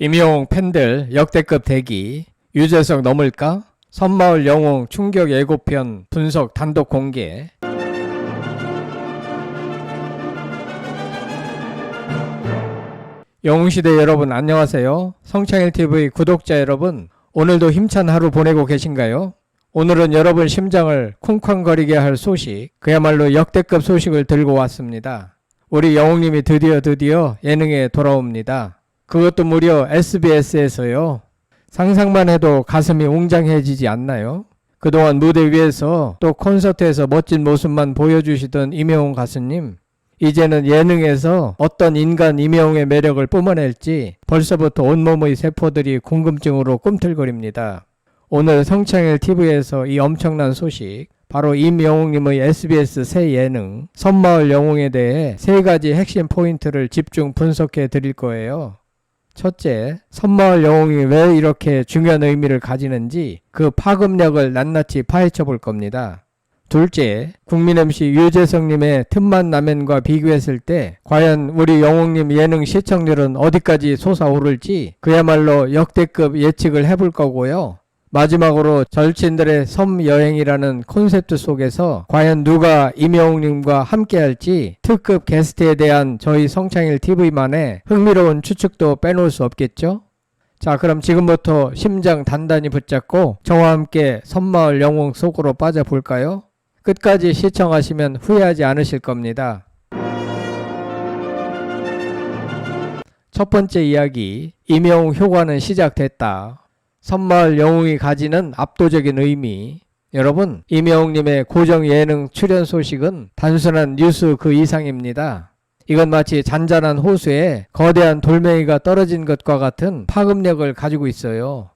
임영웅 팬들 역대급 대기, 유재석 넘을까? 섬마을 영웅 충격 예고편 분석 단독 공개. 영웅시대 여러분 안녕하세요. 성창일TV 구독자 여러분, 오늘도 힘찬 하루 보내고 계신가요? 오늘은 여러분 심장을 쿵쾅거리게 할 소식, 그야말로 역대급 소식을 들고 왔습니다. 우리 영웅님이 드디어 예능에 돌아옵니다. 그것도 무려 SBS에서요. 상상만 해도 가슴이 웅장해지지 않나요? 그동안 무대 위에서 또 콘서트에서 멋진 모습만 보여주시던 임영웅 가수님, 이제는 예능에서 어떤 인간 임영웅의 매력을 뿜어낼지 벌써부터 온몸의 세포들이 궁금증으로 꿈틀거립니다. 오늘 성창일TV에서 이 엄청난 소식, 바로 임영웅님의 SBS 새 예능 섬마을 영웅에 대해 세 가지 핵심 포인트를 집중 분석해 드릴 거예요. 첫째, 섬마을 영웅이 왜 이렇게 중요한 의미를 가지는지 그 파급력을 낱낱이 파헤쳐 볼 겁니다. 둘째, 국민 MC 유재석님의 틈만 라면과 비교했을 때 과연 우리 영웅님 예능 시청률은 어디까지 솟아오를지 그야말로 역대급 예측을 해볼 거고요. 마지막으로 절친들의 섬 여행이라는 콘셉트 속에서 과연 누가 임영웅님과 함께할지 특급 게스트에 대한 저희 성창일TV만의 흥미로운 추측도 빼놓을 수 없겠죠? 자, 그럼 지금부터 심장 단단히 붙잡고 저와 함께 섬마을 영웅 속으로 빠져볼까요? 끝까지 시청하시면 후회하지 않으실 겁니다. 첫 번째 이야기, 임영웅 효과는 시작됐다. 섬마을 영웅이 가지는 압도적인 의미. 여러분, 임영웅님의 고정 예능 출연 소식은 단순한 뉴스 그 이상입니다. 이건 마치 잔잔한 호수에 거대한 돌멩이가 떨어진 것과 같은 파급력을 가지고 있어요.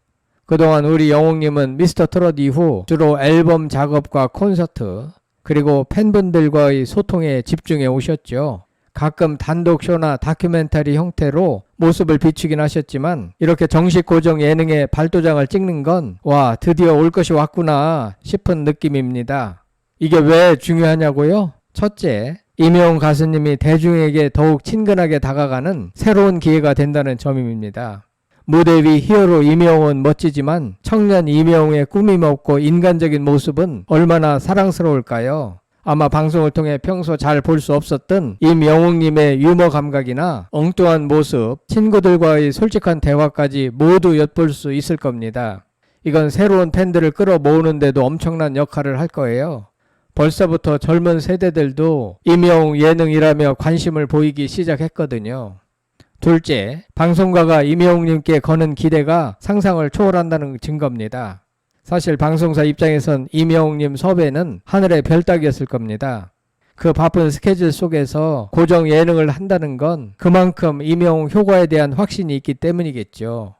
그동안 우리 영웅님은 미스터 트롯 이후 주로 앨범 작업과 콘서트, 그리고 팬분들과의 소통에 집중해 오셨죠. 가끔 단독 쇼나 다큐멘터리 형태로 모습을 비추긴 하셨지만 이렇게 정식 고정 예능에 발도장을 찍는 건 와, 드디어 올 것이 왔구나 싶은 느낌입니다. 이게 왜 중요하냐고요? 첫째, 임영웅 가수님이 대중에게 더욱 친근하게 다가가는 새로운 기회가 된다는 점입니다. 무대 위 히어로 임영웅은 멋지지만 청년 임영웅의 꾸밈 없고 인간적인 모습은 얼마나 사랑스러울까요? 아마 방송을 통해 평소 잘 볼 수 없었던 임영웅님의 유머 감각이나 엉뚱한 모습, 친구들과의 솔직한 대화까지 모두 엿볼 수 있을 겁니다. 이건 새로운 팬들을 끌어모으는 데도 엄청난 역할을 할 거예요. 벌써부터 젊은 세대들도 임영웅 예능이라며 관심을 보이기 시작했거든요. 둘째, 방송가가 임영웅님께 거는 기대가 상상을 초월한다는 증거입니다. 사실 방송사 입장에선 임영웅님 섭외는 하늘의 별 따기였을 겁니다. 그 바쁜 스케줄 속에서 고정 예능을 한다는 건 그만큼 임영웅 효과에 대한 확신이 있기 때문이겠죠.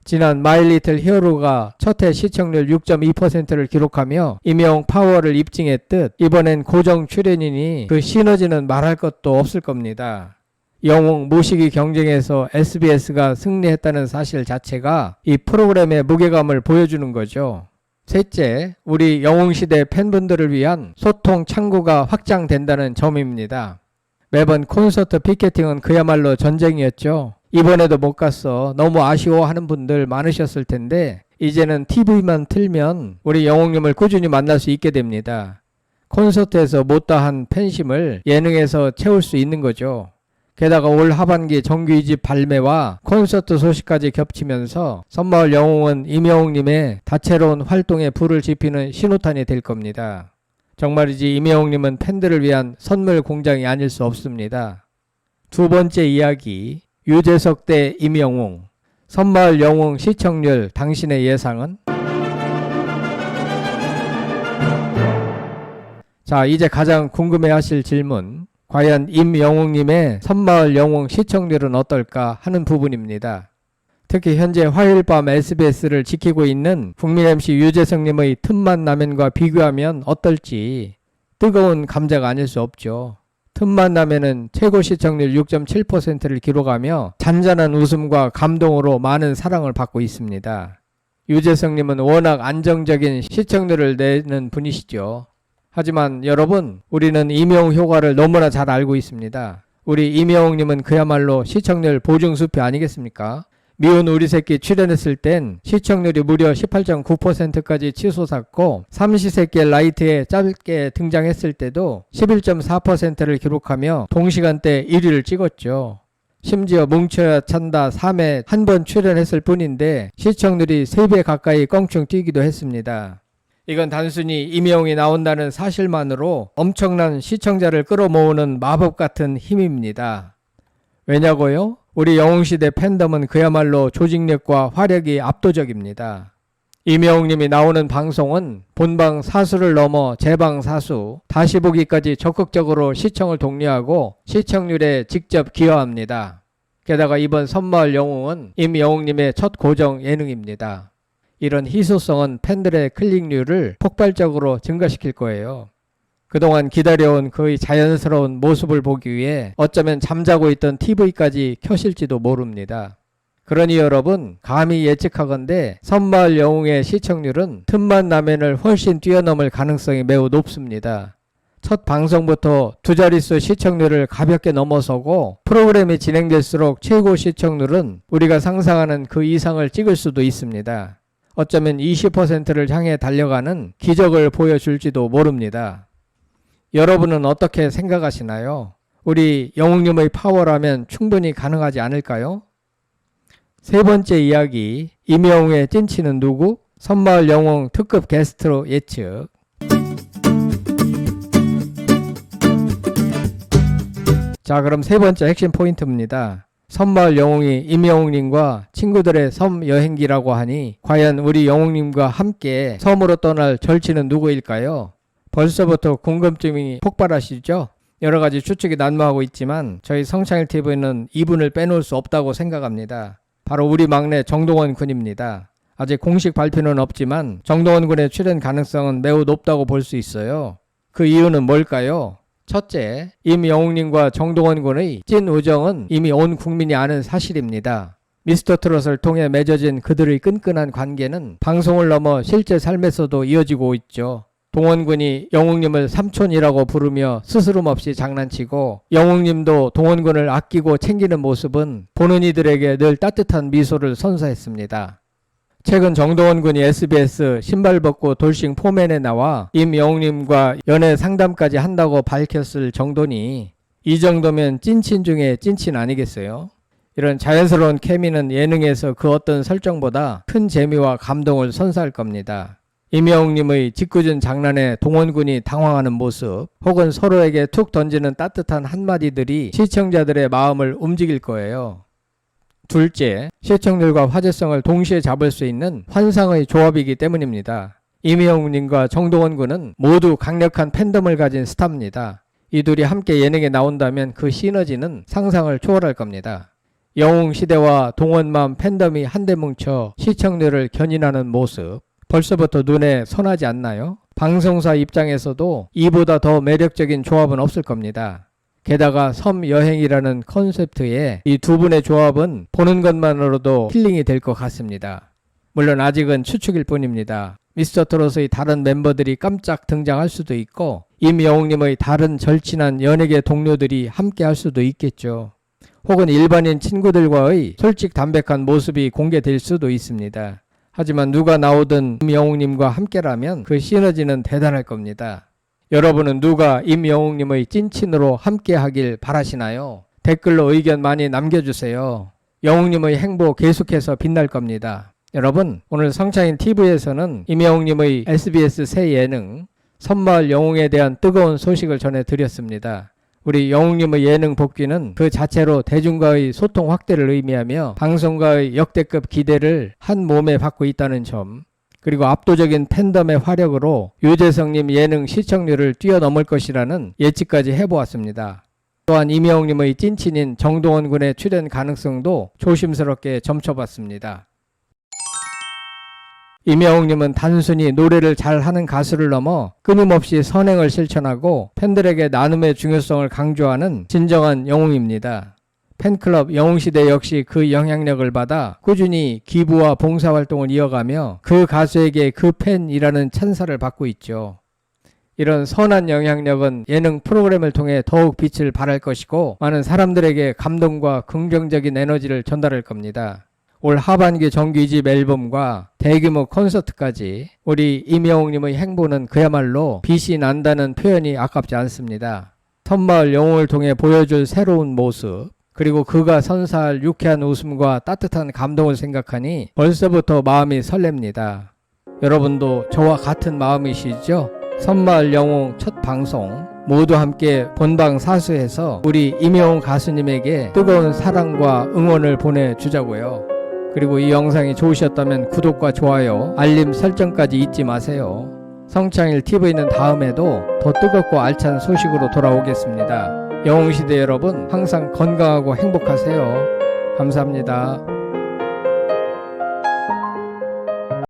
지난 마이 리틀 히어로가 첫 회 시청률 6.2%를 기록하며 임영웅 파워를 입증했듯 이번엔 고정 출연이니 그 시너지는 말할 것도 없을 겁니다. 영웅 모시기 경쟁에서 SBS가 승리했다는 사실 자체가 이 프로그램의 무게감을 보여주는 거죠. 셋째, 우리 영웅시대 팬분들을 위한 소통 창구가 확장된다는 점입니다. 매번 콘서트 피켓팅은 그야말로 전쟁이었죠. 이번에도 못 갔어, 너무 아쉬워하는 분들 많으셨을 텐데 이제는 TV만 틀면 우리 영웅님을 꾸준히 만날 수 있게 됩니다. 콘서트에서 못다한 팬심을 예능에서 채울 수 있는 거죠. 게다가 올 하반기 정규 2집 발매와 콘서트 소식까지 겹치면서 섬마을 영웅은 임영웅님의 다채로운 활동에 불을 지피는 신호탄이 될 겁니다. 정말이지 임영웅님은 팬들을 위한 선물 공장이 아닐 수 없습니다. 두 번째 이야기, 유재석 대 임영웅. 섬마을 영웅 시청률 당신의 예상은? 자, 이제 가장 궁금해하실 질문. 과연 임영웅님의 섬마을 영웅 시청률은 어떨까 하는 부분입니다. 특히 현재 화요일 밤 SBS를 지키고 있는 국민 MC 유재석님의 틈만 라면과 비교하면 어떨지 뜨거운 감자가 아닐 수 없죠. 틈만 라면은 최고 시청률 6.7%를 기록하며 잔잔한 웃음과 감동으로 많은 사랑을 받고 있습니다. 유재석님은 워낙 안정적인 시청률을 내는 분이시죠. 하지만 여러분, 우리는 임영웅 효과를 너무나 잘 알고 있습니다. 우리 임영웅님은 그야말로 시청률 보증수표 아니겠습니까? 미운 우리 새끼 출연했을 땐 시청률이 무려 18.9%까지 치솟았고, 삼시세끼 라이트에 짧게 등장했을 때도 11.4%를 기록하며 동시간대 1위를 찍었죠. 심지어 뭉쳐야 찬다 3회 한 번 출연했을 뿐인데 시청률이 3배 가까이 껑충 뛰기도 했습니다. 이건 단순히 임영웅이 나온다는 사실만으로 엄청난 시청자를 끌어모으는 마법 같은 힘입니다. 왜냐고요? 우리 영웅시대 팬덤은 그야말로 조직력과 화력이 압도적입니다. 임영웅님이 나오는 방송은 본방 사수를 넘어 재방 사수, 다시 보기까지 적극적으로 시청을 독려하고 시청률에 직접 기여합니다. 게다가 이번 섬마을 영웅은 임영웅님의 첫 고정 예능입니다. 이런 희소성은 팬들의 클릭률을 폭발적으로 증가시킬 거예요. 그동안 기다려온 그의 자연스러운 모습을 보기 위해 어쩌면 잠자고 있던 TV까지 켜실지도 모릅니다. 그러니 여러분, 감히 예측하건대 섬마을 영웅의 시청률은 틈만 나면을 훨씬 뛰어넘을 가능성이 매우 높습니다. 첫 방송부터 두 자릿수 시청률을 가볍게 넘어서고 프로그램이 진행될수록 최고 시청률은 우리가 상상하는 그 이상을 찍을 수도 있습니다. 어쩌면 20%를 향해 달려가는 기적을 보여줄지도 모릅니다. 여러분은 어떻게 생각하시나요? 우리 영웅님의 파워라면 충분히 가능하지 않을까요? 세 번째 이야기, 임영웅의 찐치는 누구? 섬마을 영웅 특급 게스트로 예측. 자, 그럼 세 번째 핵심 포인트입니다. 섬마을 영웅이 임영웅님과 친구들의 섬 여행기라고 하니 과연 우리 영웅님과 함께 섬으로 떠날 절친은 누구일까요? 벌써부터 궁금증이 폭발하시죠? 여러가지 추측이 난무하고 있지만 저희 성창일TV는 이분을 빼놓을 수 없다고 생각합니다. 바로 우리 막내 정동원 군입니다. 아직 공식 발표는 없지만 정동원 군의 출연 가능성은 매우 높다고 볼 수 있어요. 그 이유는 뭘까요? 첫째, 임영웅님과 정동원 군의 찐 우정은 이미 온 국민이 아는 사실입니다. 미스터트롯을 통해 맺어진 그들의 끈끈한 관계는 방송을 넘어 실제 삶에서도 이어지고 있죠. 동원 군이 영웅님을 삼촌이라고 부르며 스스럼 없이 장난치고 영웅님도 동원 군을 아끼고 챙기는 모습은 보는 이들에게 늘 따뜻한 미소를 선사했습니다. 최근 정동원 군이 SBS 신발 벗고 돌싱 포맨에 나와 임영웅님과 연애 상담까지 한다고 밝혔을 정도니 이 정도면 찐친 중에 찐친 아니겠어요? 이런 자연스러운 케미는 예능에서 그 어떤 설정보다 큰 재미와 감동을 선사할 겁니다. 임영웅님의 짓궂은 장난에 동원 군이 당황하는 모습 혹은 서로에게 툭 던지는 따뜻한 한마디들이 시청자들의 마음을 움직일 거예요. 둘째, 시청률과 화제성을 동시에 잡을 수 있는 환상의 조합이기 때문입니다. 임영웅님과 정동원 군은 모두 강력한 팬덤을 가진 스타입니다. 이 둘이 함께 예능에 나온다면 그 시너지는 상상을 초월할 겁니다. 영웅시대와 동원맘 팬덤이 한데 뭉쳐 시청률을 견인하는 모습, 벌써부터 눈에 선하지 않나요? 방송사 입장에서도 이보다 더 매력적인 조합은 없을 겁니다. 게다가 섬 여행이라는 컨셉트에 이 두 분의 조합은 보는 것만으로도 힐링이 될 것 같습니다. 물론 아직은 추측일 뿐입니다. 미스터트롯의 다른 멤버들이 깜짝 등장할 수도 있고 임영웅님의 다른 절친한 연예계 동료들이 함께 할 수도 있겠죠. 혹은 일반인 친구들과의 솔직 담백한 모습이 공개될 수도 있습니다. 하지만 누가 나오든 임영웅님과 함께라면 그 시너지는 대단할 겁니다. 여러분은 누가 임영웅님의 찐친으로 함께하길 바라시나요? 댓글로 의견 많이 남겨주세요. 영웅님의 행보 계속해서 빛날 겁니다. 여러분, 오늘 성창일TV에서는 임영웅님의 SBS 새 예능 섬마을 영웅에 대한 뜨거운 소식을 전해드렸습니다. 우리 영웅님의 예능 복귀는 그 자체로 대중과의 소통 확대를 의미하며 방송가의 역대급 기대를 한 몸에 받고 있다는 점, 그리고 압도적인 팬덤의 화력으로 유재석님 예능 시청률을 뛰어넘을 것이라는 예측까지 해보았습니다. 또한 임영웅님의 찐친인 정동원 군의 출연 가능성도 조심스럽게 점쳐봤습니다. 임영웅님은 단순히 노래를 잘하는 가수를 넘어 끊임없이 선행을 실천하고 팬들에게 나눔의 중요성을 강조하는 진정한 영웅입니다. 팬클럽 영웅시대 역시 그 영향력을 받아 꾸준히 기부와 봉사활동을 이어가며 그 가수에게 그 팬이라는 찬사를 받고 있죠. 이런 선한 영향력은 예능 프로그램을 통해 더욱 빛을 발할 것이고 많은 사람들에게 감동과 긍정적인 에너지를 전달할 겁니다. 올 하반기 정규 2집 앨범과 대규모 콘서트까지 우리 임영웅님의 행보는 그야말로 빛이 난다는 표현이 아깝지 않습니다. 섬마을 영웅을 통해 보여줄 새로운 모습, 그리고 그가 선사할 유쾌한 웃음과 따뜻한 감동을 생각하니 벌써부터 마음이 설렙니다. 여러분도 저와 같은 마음이시죠? 섬마을 영웅 첫 방송 모두 함께 본방 사수해서 우리 임영웅 가수님에게 뜨거운 사랑과 응원을 보내주자고요. 그리고 이 영상이 좋으셨다면 구독과 좋아요, 알림 설정까지 잊지 마세요. 성창일TV는 다음에도 더 뜨겁고 알찬 소식으로 돌아오겠습니다. 영웅시대 여러분 항상 건강하고 행복하세요. 감사합니다.